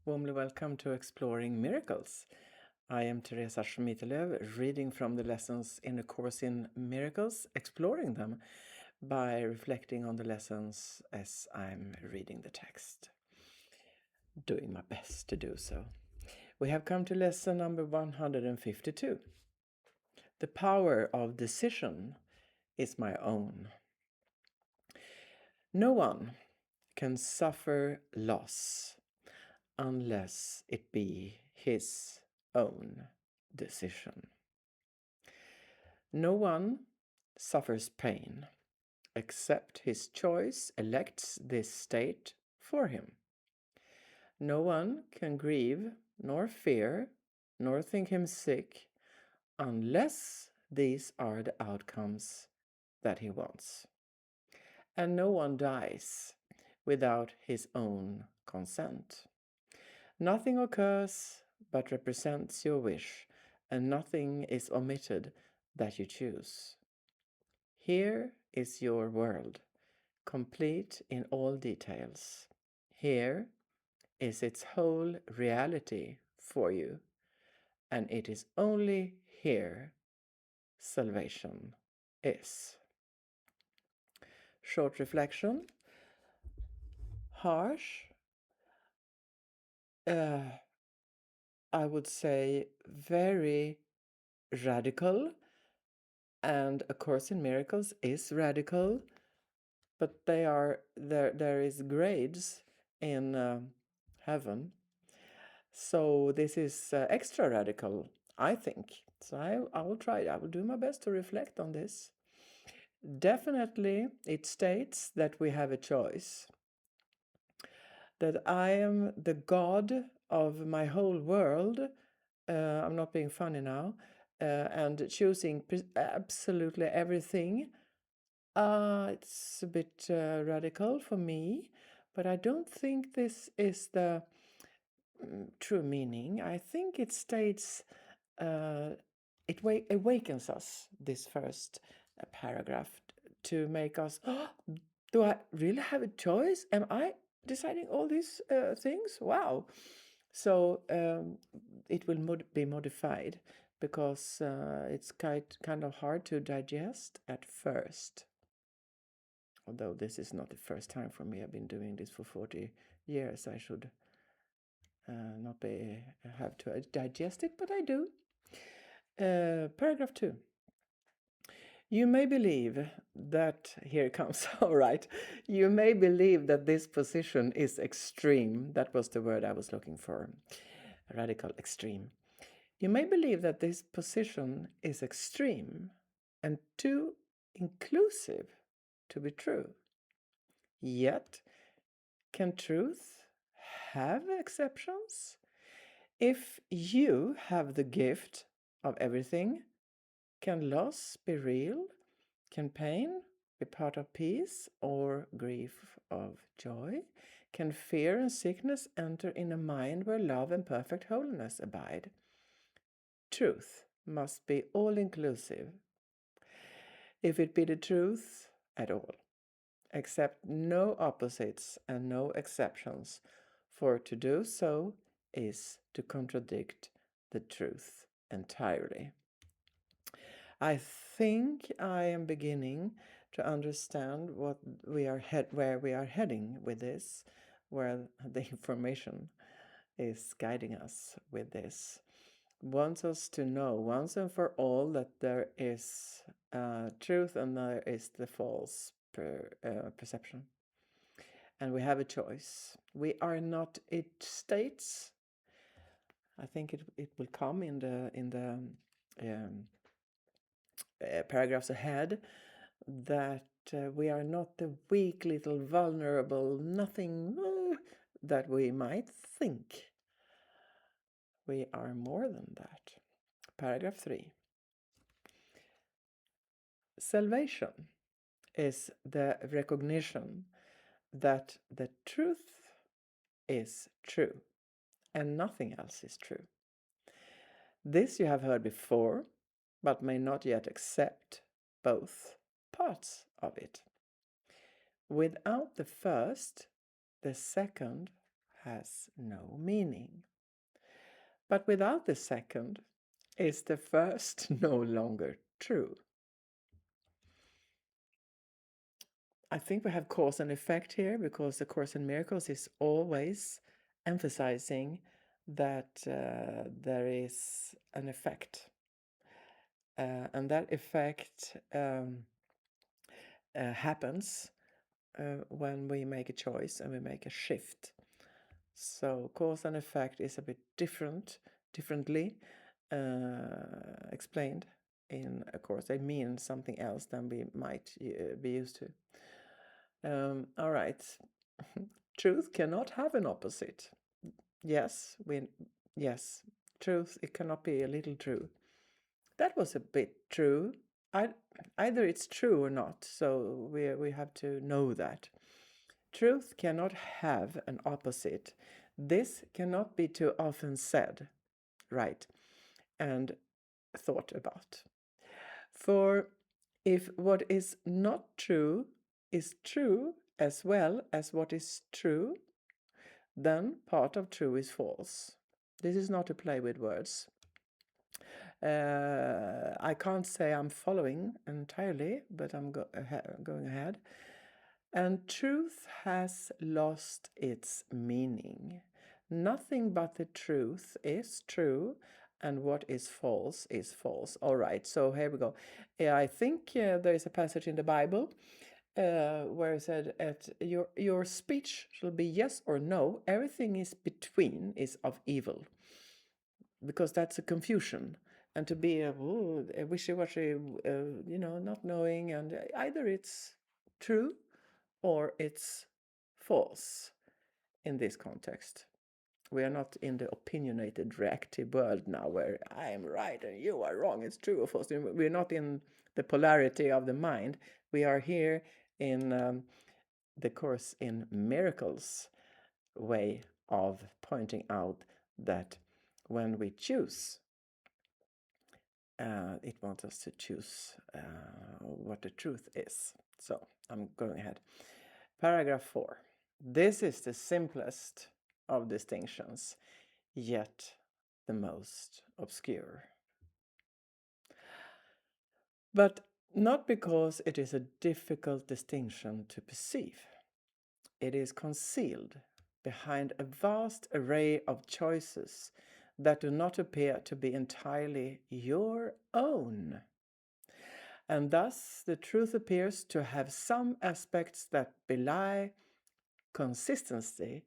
Warmly welcome to Exploring Miracles. I am Teresa Schmitelöv, reading from the lessons in the Course in Miracles, exploring them by reflecting on the lessons as I'm reading the text. Doing my best to do so. We have come to lesson number 152. The power of decision is my own. No one can suffer loss unless it be his own decision. No one suffers pain except his choice elects this state for him. No one can grieve, nor fear, nor think him sick, unless these are the outcomes that he wants. And no one dies without his own consent. Nothing occurs but represents your wish, and nothing is omitted that you choose. Here is your world, complete in all details. Here is its whole reality for you, and it is only here salvation is. Short reflection. Harsh. I would say very radical, and A Course in Miracles is radical, but there is grades in heaven. So this is extra radical, I think. So I will try. I will do my best to reflect on this. Definitely, it states that we have a choice. That I am the God of my whole world. I'm not being funny now. And choosing absolutely everything. It's a bit radical for me, but I don't think this is the true meaning. I think it states, it awakens us, this first paragraph, to make us, oh, do I really have a choice? Am I deciding all these things? Wow. So it will be modified because it's kind of hard to digest at first. Although this is not the first time for me. I've been doing this for 40 years. I should not have to digest it, but I do. Paragraph 2. You may believe that, here it comes, all right. You may believe that this position is extreme. That was the word I was looking for. Radical, extreme. You may believe that this position is extreme and too inclusive to be true. Yet, can truth have exceptions? If you have the gift of everything, can loss be real? Can pain be part of peace or grief of joy? Can fear and sickness enter in a mind where love and perfect holiness abide? Truth must be all-inclusive, if it be the truth at all. Accept no opposites and no exceptions, for to do so is to contradict the truth entirely. I think I am beginning to understand where we are heading with this, where the information is guiding us with this. Wants us to know once and for all that there is truth and there is the false perception. And we have a choice. We are not, it states, I think it will come in the paragraphs ahead, that we are not the weak little vulnerable nothing that we might think. We are more than that. Paragraph 3. Salvation is the recognition that the truth is true and nothing else is true. This you have heard before, but may not yet accept both parts of it. Without the first, the second has no meaning. But without the second, is the first no longer true? I think we have cause and effect here, because the Course in Miracles is always emphasizing that there is an effect. And that effect happens when we make a choice and we make a shift. So cause and effect is a bit differently explained in a course. They mean something else than we might be used to. All right. Truth cannot have an opposite. Yes, truth, it cannot be a little true. That was a bit true. Either it's true or not, so we have to know that. Truth cannot have an opposite. This cannot be too often said, right, and thought about. For if what is not true is true as well as what is true, then part of true is false. This is not to play with words. I can't say I'm following entirely, but I'm going ahead. And truth has lost its meaning. Nothing but the truth is true, and what is false is false. All right, so here we go. I think there is a passage in the Bible where it said, your speech shall be yes or no. Everything is between is of evil, because that's a confusion. And to be a wishy-washy, not knowing, and either it's true or it's false in this context. We are not in the opinionated, reactive world now where I am right and you are wrong, it's true or false. We're not in the polarity of the mind. We are here in the Course in Miracles way of pointing out that when we choose, it wants us to choose what the truth is. So I'm going ahead. Paragraph 4. This is the simplest of distinctions, yet the most obscure. But not because it is a difficult distinction to perceive. It is concealed behind a vast array of choices that do not appear to be entirely your own. And thus the truth appears to have some aspects that belie consistency,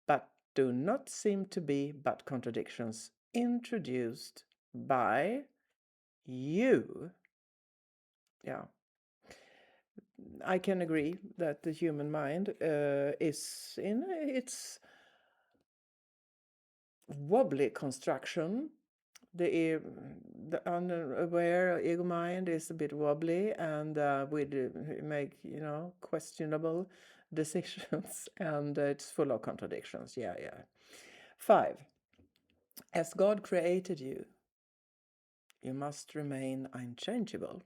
but do not seem to be but contradictions introduced by you. Yeah. I can agree that the human mind is in its wobbly construction. The unaware ego mind is a bit wobbly, and we make questionable decisions, and it's full of contradictions. Yeah. 5. As God created you, you must remain unchangeable.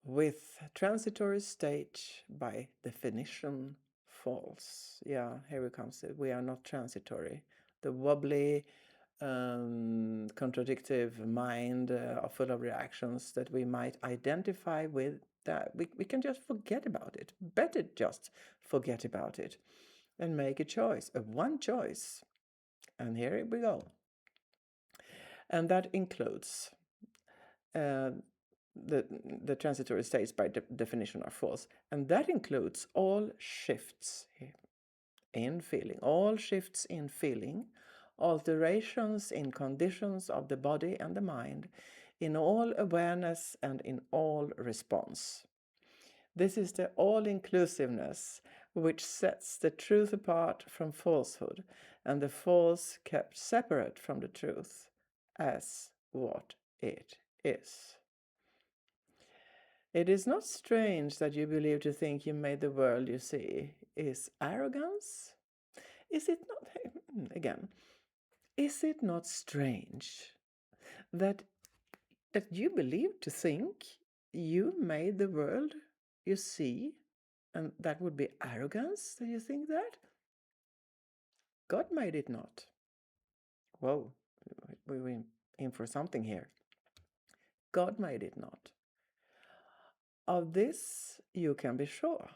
With transitory state, by definition, false. Yeah, here it comes. We are not transitory. The wobbly, contradictive mind full of reactions that we might identify with, that we can just forget about it. Better just forget about it and make a choice, one choice. And here we go. And that includes the transitory states by definition are false. And that includes all shifts in feeling, alterations in conditions of the body and the mind, in all awareness and in all response. This is the all-inclusiveness which sets the truth apart from falsehood, and the false kept separate from the truth as what it is. It is not strange that you believe to think you made the world you see. Is arrogance? Is it not, again, is it not strange that you believe to think you made the world you see, and that would be arrogance that you think that? God made it not. Whoa, we were in for something here. God made it not. Of this you can be sure.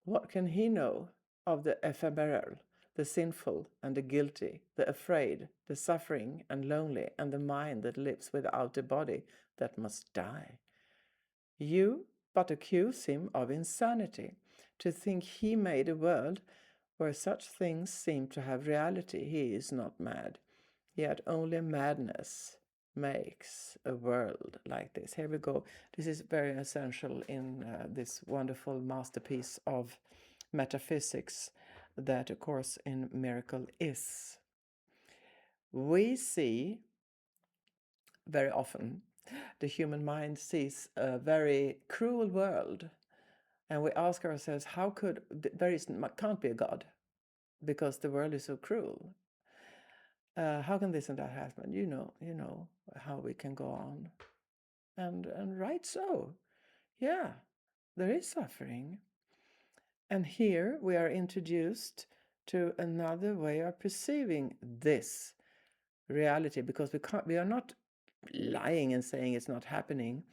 What can he know of the ephemeral, the sinful and the guilty, the afraid, the suffering and lonely, and the mind that lives without a body that must die? You but accuse him of insanity, to think he made a world where such things seem to have reality. He is not mad, yet only madness makes a world like this. Here we go. This is very essential in this wonderful masterpiece of metaphysics that A Course in Miracle is. We see very often, the human mind sees a very cruel world, and we ask ourselves, how could can't be a God because the world is so cruel. How can this and that happen? You know how we can go on, and right so, yeah, there is suffering, and here we are introduced to another way of perceiving this reality, because we are not lying and saying it's not happening,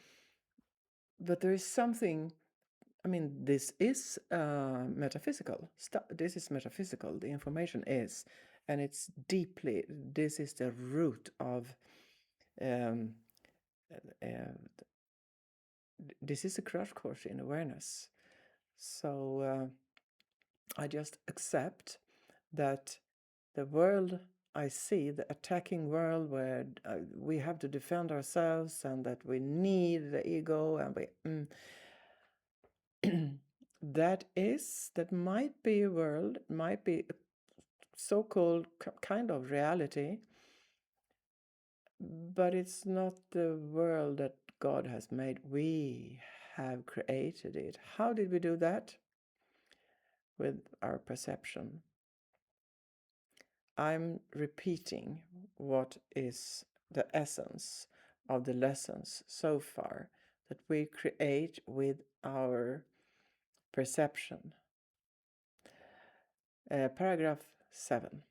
but there is something. I mean, this is metaphysical. This is metaphysical. The information is, and it's deeply. This is the root of. Um, uh, this is a crash course in awareness. So I just accept that the world I see, the attacking world where we have to defend ourselves and that we need the ego and that might be a world, might be a so-called kind of reality, but it's not the world that God has made. We have created it. How did we do that? With our perception. I'm repeating what is the essence of the lessons so far, that we create with our perception. Paragraph 7.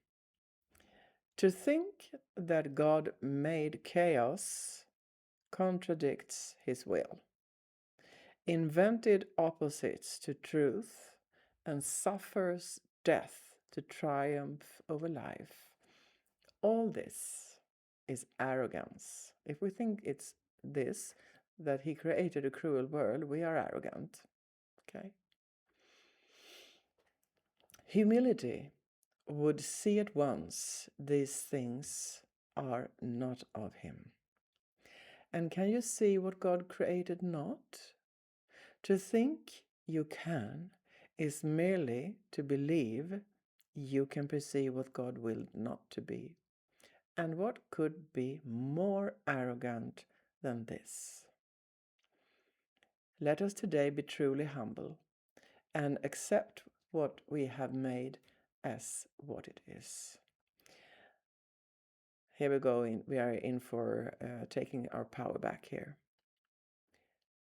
To think that God made chaos contradicts his will, invented opposites to truth, and suffers death to triumph over life. All this is arrogance. If we think it's this, that he created a cruel world, we are arrogant. Okay? Humility would see at once these things are not of him. And can you see what God created not? To think you can is merely to believe you can perceive what God willed not to be. And what could be more arrogant than this? Let us today be truly humble and accept what we have made as what it is. Here we go. We are in for taking our power back here.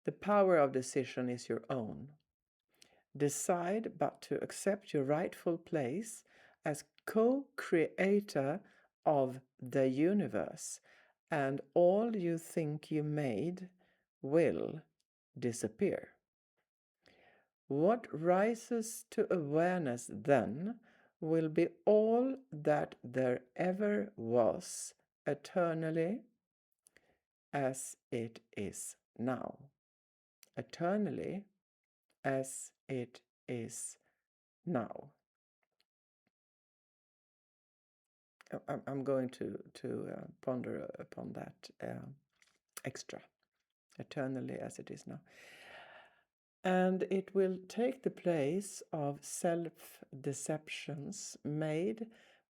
The power of decision is your own. Decide but to accept your rightful place as co-creator of the universe, and all you think you made will disappear. What rises to awareness then will be all that there ever was, eternally as it is now. Eternally as it is now. I'm going to ponder upon that extra. Eternally as it is now. And it will take the place of self-deceptions made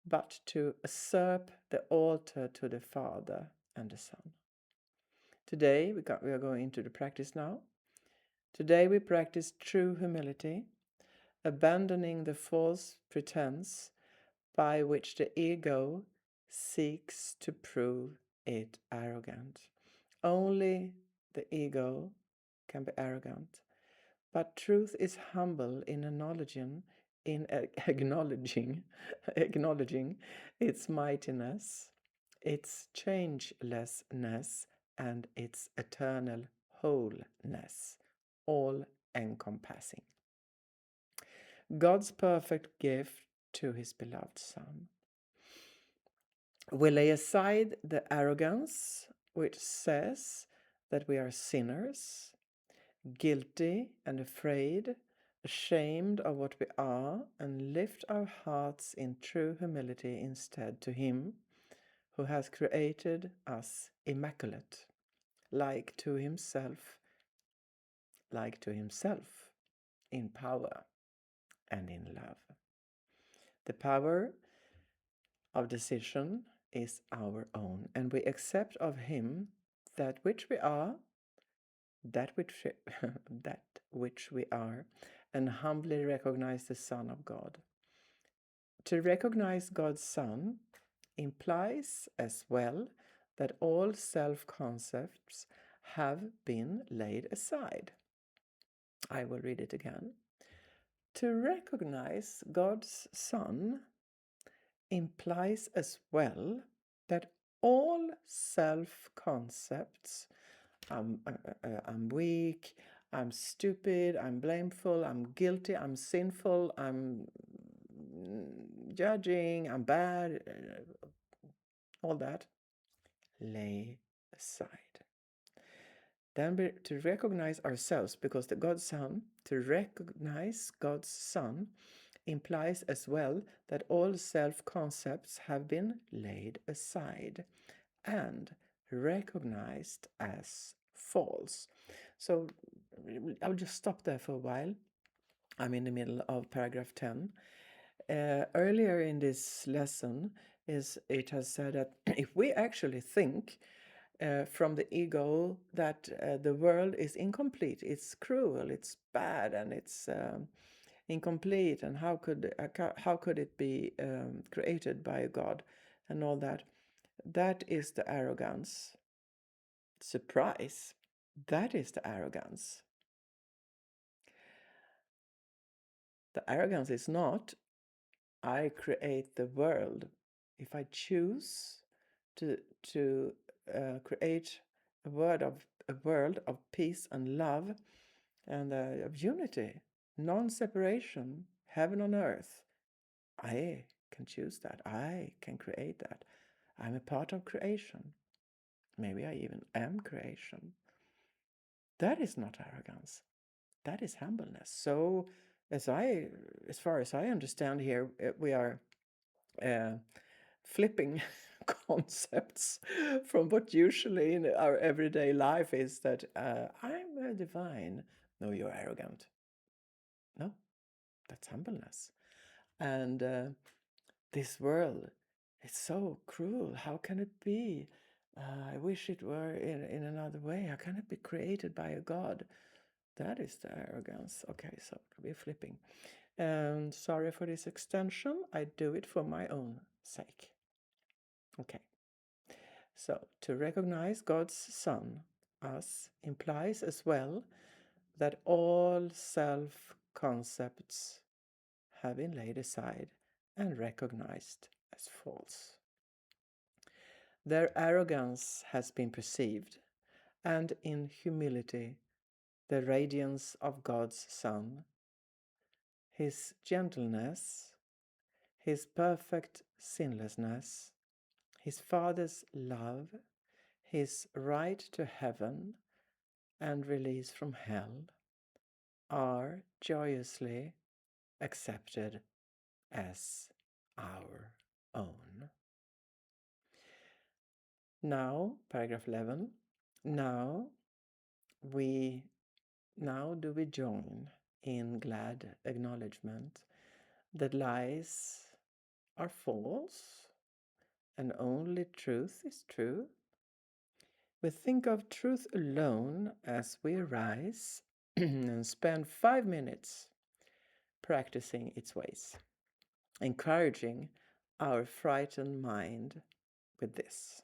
but to usurp the altar to the Father and the Son. Today, we are going into the practice now. Today we practice true humility, abandoning the false pretense by which the ego seeks to prove it arrogant. Only the ego can be arrogant, but truth is humble in acknowledging in acknowledging its mightiness, its changelessness, and its eternal wholeness, all encompassing. God's perfect gift to his beloved Son. We lay aside the arrogance which says that we are sinners, guilty and afraid, ashamed of what we are, and lift our hearts in true humility instead to him who has created us immaculate, like to himself, in power and in love. The power of decision is our own, and we accept of him that which we are, that which we are, and humbly recognize the Son of God. To recognize God's Son implies as well that all self-concepts have been laid aside. I will read it again. To recognize God's Son implies as well that all self-concepts, I'm weak, I'm stupid, I'm blameful, I'm guilty, I'm sinful, I'm judging, I'm bad, all that, lay aside. Then to recognize ourselves, because to recognize God's Son implies as well that all self-concepts have been laid aside and recognized as false. So I'll just stop there for a while. I'm in the middle of paragraph 10. Earlier in this lesson, it has said that if we actually think from the ego that the world is incomplete, it's cruel, it's bad, and it's incomplete, and how could it be created by a God and all that. That is the arrogance. Surprise! That is the arrogance. The arrogance is not, I create the world. If I choose to create a world of peace and love and of unity, non-separation, heaven on earth, I can choose that. I can create that. I'm a part of creation. Maybe I even am creation. That is not arrogance. That is humbleness. So as far as I understand here, we are flipping concepts from what usually in our everyday life is that I'm divine. No, you're arrogant. No, that's humbleness. And this world, it's so cruel. How can it be? I wish it were in another way. How can it be created by a God? That is the arrogance. Okay, so we're flipping. And sorry for this extension. I do it for my own sake. Okay. So to recognize God's Son, us, implies as well that all self-concepts have been laid aside and recognized as false. Their arrogance has been perceived, and in humility, the radiance of God's Son, his gentleness, his perfect sinlessness, his Father's love, his right to heaven and release from hell, are joyously accepted as our own. Now, paragraph 11, now do we join in glad acknowledgement that lies are false and only truth is true. We think of truth alone as we arise and spend 5 minutes practicing its ways, encouraging our frightened mind with this.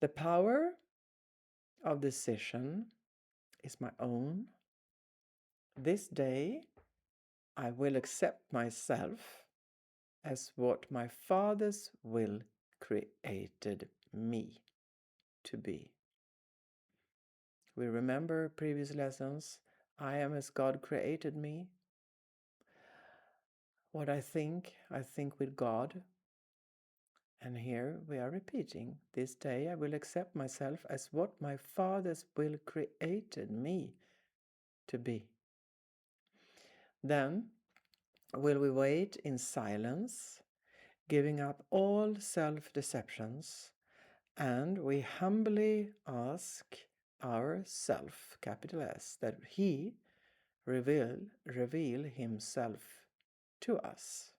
The power of decision is my own. This day I will accept myself as what my Father's will created me to be. We remember previous lessons. I am as God created me. What I think with God. And here we are repeating, this day I will accept myself as what my Father's will created me to be. Then will we wait in silence, giving up all self-deceptions, and we humbly ask our self, capital S, that he reveal himself to us.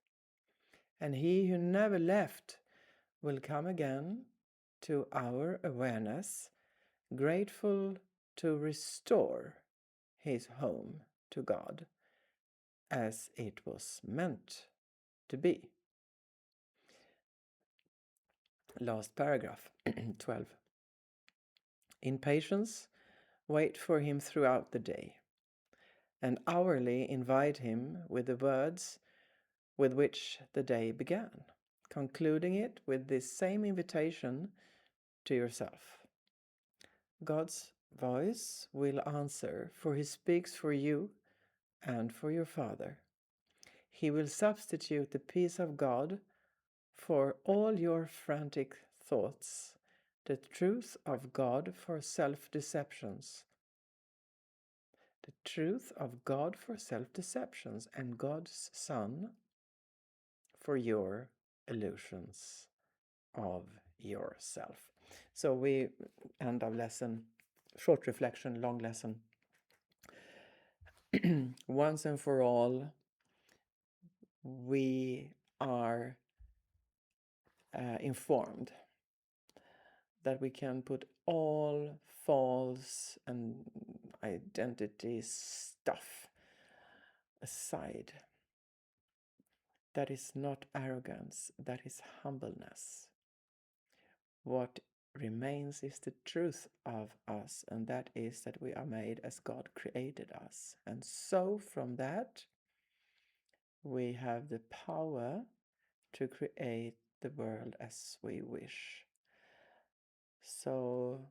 And he who never left will come again to our awareness, grateful to restore his home to God as it was meant to be. Last paragraph, 12. In patience, wait for him throughout the day, and hourly invite him with the words with which the day began, concluding it with this same invitation to yourself. God's voice will answer, for he speaks for you and for your Father. He will substitute the peace of God for all your frantic thoughts, the truth of God for self-deceptions. The truth of God for self-deceptions, and God's Son for your illusions of yourself. So we end our lesson, short reflection, long lesson. Once and for all, we are informed that we can put all false and identity stuff aside. That is not arrogance, that is humbleness. What remains is the truth of us, and that is that we are made as God created us. And so from that, we have the power to create the world as we wish. So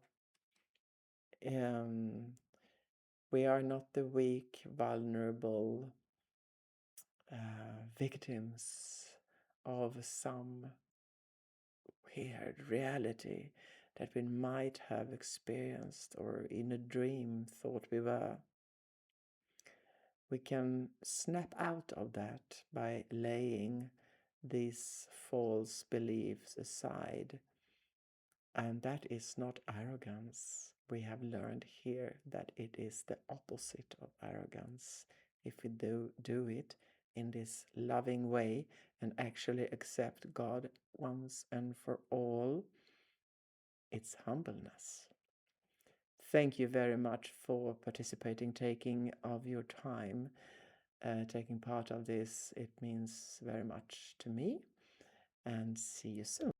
we are not the weak, vulnerable victims of some weird reality that we might have experienced or in a dream thought we were. We can snap out of that by laying these false beliefs aside. And that is not arrogance. We have learned here that it is the opposite of arrogance. If we do it in this loving way and actually accept God once and for all, it's humbleness. Thank you very much for participating, taking of your time, taking part of this. It means very much to me, and see you soon.